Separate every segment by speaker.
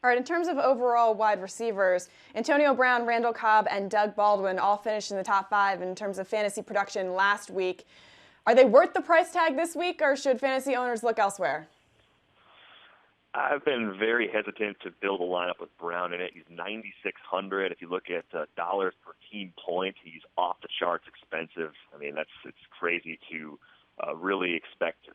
Speaker 1: All right, in terms of overall wide receivers, Antonio Brown, Randall Cobb, and Doug Baldwin all finished in the top 5 in terms of fantasy production last week. Are they worth the price tag this week, or should fantasy owners look elsewhere?
Speaker 2: I've been very hesitant to build a lineup with Brown in it. He's 9,600. If you look at dollars per team point, he's off the charts expensive. I mean, it's crazy to really expect,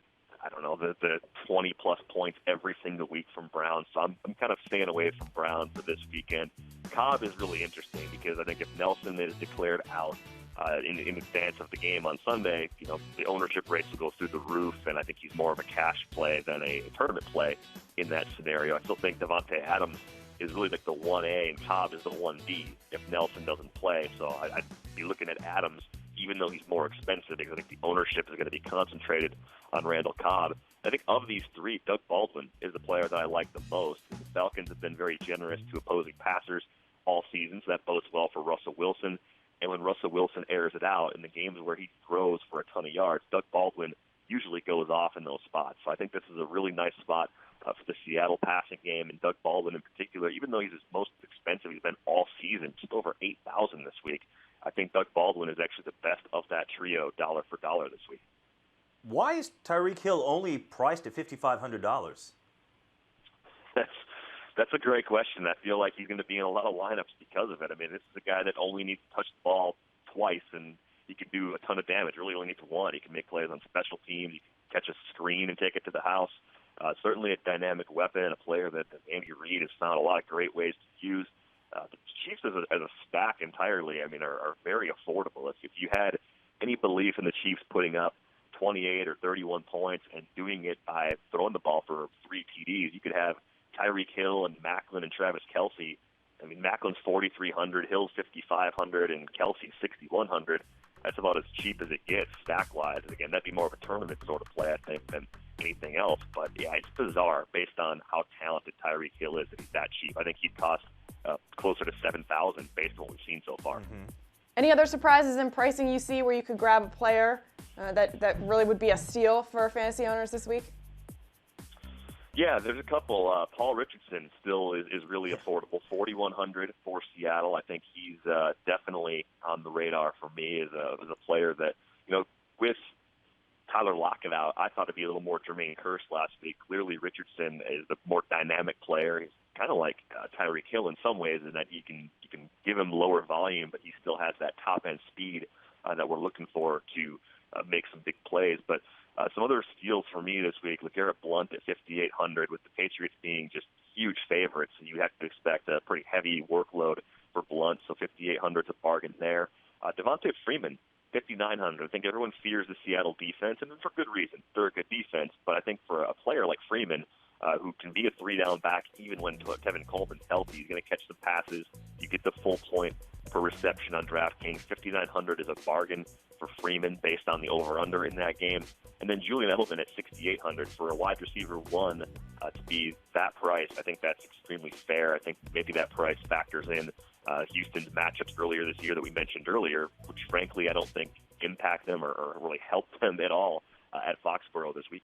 Speaker 2: I don't know, the 20-plus points every single week from Brown. So I'm kind of staying away from Brown for this weekend. Cobb is really interesting because I think if Nelson is declared out in advance of the game on Sunday, the ownership rates will go through the roof, and I think he's more of a cash play than a tournament play in that scenario. I still think Davante Adams is really like the 1A, and Cobb is the 1B if Nelson doesn't play. So I'd be looking at Adams, even though he's more expensive, because I think the ownership is going to be concentrated on Randall Cobb. I think of these three, Doug Baldwin is the player that I like the most. The Falcons have been very generous to opposing passers all season, so that bodes well for Russell Wilson. And when Russell Wilson airs it out in the games where he throws for a ton of yards, Doug Baldwin usually goes off in those spots. So I think this is a really nice spot for the Seattle passing game, and Doug Baldwin in particular. Even though he's his most expensive, he's been all season, just over $8,000 this week. I think Doug Baldwin is actually the best of that trio, dollar for dollar this week.
Speaker 3: Why is Tyreek Hill only priced at $5,500?
Speaker 2: That's a great question. I feel like he's going to be in a lot of lineups because of it. I mean, this is a guy that only needs to touch the ball twice, and he can do a ton of damage. Really only needs one. He can make plays on special teams. He can catch a screen and take it to the house. Certainly a dynamic weapon, and a player that Andy Reid has found a lot of great ways to use. The Chiefs as a stack entirely, I mean, are very affordable. If you had any belief in the Chiefs putting up 28 or 31 points and doing it by throwing the ball for 3 TDs, you could have Tyreek Hill and Macklin and Travis Kelce. I mean, Macklin's 4,300, Hill's 5,500, and Kelce's 6,100. That's about as cheap as it gets stack-wise. And again, that'd be more of a tournament sort of play, I think, than anything else. But yeah, it's bizarre based on how talented Tyreek Hill is that he's that cheap. I think he'd cost closer to $7,000 based on what we've seen so far.
Speaker 1: Mm-hmm. Any other surprises in pricing you see where you could grab a player that really would be a steal for fantasy owners this week?
Speaker 2: Yeah, there's a couple. Paul Richardson still is really affordable, $4,100 for Seattle. I think he's definitely on the radar for me as a player that, with Tyler Lockett out, I thought it'd be a little more Jermaine Kearse last week. Clearly, Richardson is the more dynamic player. He's kind of like Tyreek Hill in some ways, in that you can give him lower volume, but he still has that top end speed that we're looking for to make some big plays. But some other steals for me this week: LeGarrette Blount at $5,800, with the Patriots being just huge favorites. You have to expect a pretty heavy workload for Blount, so $5,800 is a bargain there. Devontae Freeman, $5,900. I think everyone fears the Seattle defense, and for good reason. They're a good defense, but I think for a player like Freeman, who can be a 3-down back even when Tevin Coleman's healthy, he's going to catch the passes. You get the full point per reception on DraftKings. $5,900 is a bargain for Freeman based on the over-under in that game. And then Julian Edelman at $6,800 for a wide receiver one to be that price. I think that's extremely fair. I think maybe that price factors in Houston's matchups earlier this year that we mentioned earlier, which frankly I don't think impact them or really help them at all at Foxborough this week.